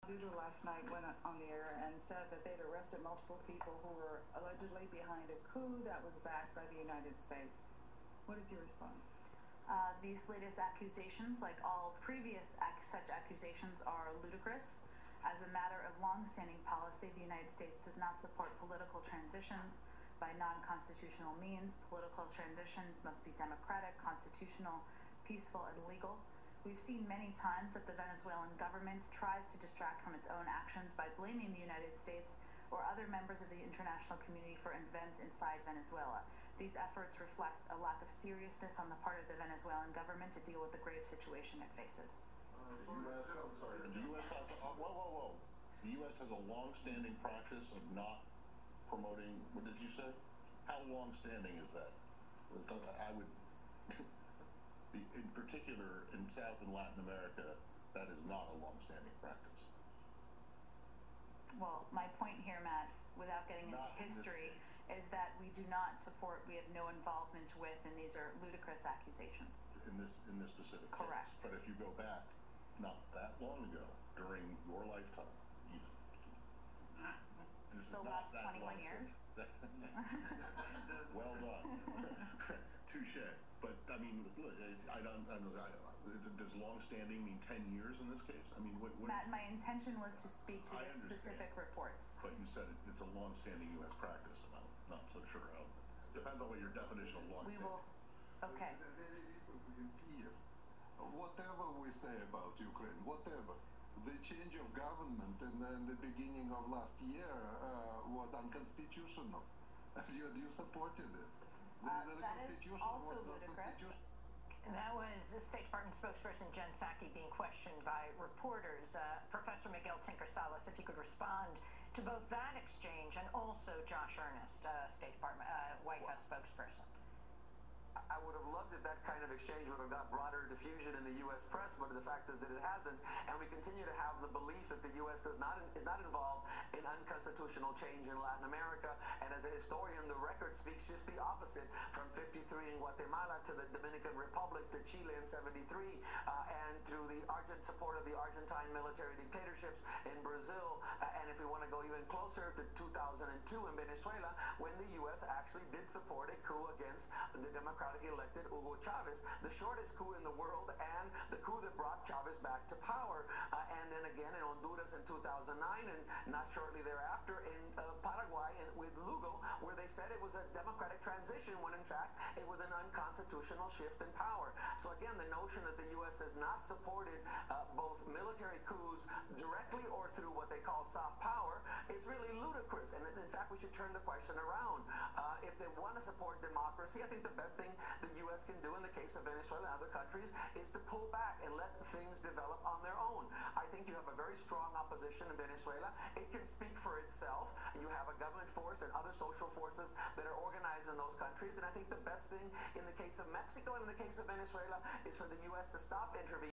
Last night went on the air and said that they'd arrested multiple people who were allegedly behind a coup that was backed by the United States. What is your response? These latest accusations, like all previous such accusations, are ludicrous. As a matter of long-standing policy, the United States does not support political transitions by non-constitutional means. Political transitions must be democratic, constitutional, peaceful, and legal. We've seen many times that the Venezuelan government tries to distract from its own actions by blaming the United States or other members of the international community for events inside Venezuela. These efforts reflect a lack of seriousness on the part of the Venezuelan government to deal with the grave situation it faces. The U.S. has The U.S. has a long-standing practice of not promoting. What did you say? How long-standing is that? I would. In particular, in South and Latin America, that is not a long-standing practice. Well, my point here, Matt, without getting into history, is that we do not support, we have no involvement with, and these are ludicrous accusations. In this specific case. Correct. But if you go back not that long ago, during your lifetime, this so is not last that 21 years? Well done. Touche. But, I mean, look, does long-standing mean 10 years in this case? I mean, what Matt, my intention was to speak to the specific reports. But you said it's a long-standing U.S. practice, and I'm not so sure how. Depends on what your definition of long-standing. We will. Okay. Whatever we say about Ukraine, whatever, the change of government in the beginning of last year was unconstitutional. You supported it. That is also ludicrous. And that was the State Department spokesperson Jen Psaki being questioned by reporters. Professor Miguel Tinker-Salas, if you could respond to both that exchange and also Josh Earnest, State Department, White House spokesperson. I would have loved if that kind of exchange would have got broader diffusion in the U.S. press, but the fact is that it hasn't, and we continue to have the belief that the U.S. is not involved in unconstitutional change in Latin America, and as a historian, the record speaks just the opposite, from 53 in Guatemala to the Dominican Republic to Chile in 73, and through the support of the Argentine military dictatorships in Brazil, and if we want to go even closer to 2002 in Venezuela, when the U.S. actually did support a coup against the democratically elected Hugo Chavez, the shortest coup in the world, and the coup that brought Chavez back to power. And then again in Honduras in 2009, and not shortly thereafter in Paraguay with Lugo, where they said it was a democratic transition when in fact it was an unconstitutional shift in power. So again, the notion that the U.S. has not supported both military coups directly or through what they call soft power is really ludicrous. And in fact, we should turn the question around. If they want to support democracy, I think the best thing the U.S. can do in the case of Venezuela and other countries is to pull back and let things develop on their own. I think you have a very strong opposition in Venezuela. It can speak for itself. You have a government force and other social forces that are organized in those countries. And I think the best thing in the case of Mexico and in the case of Venezuela is for the U.S. to stop intervening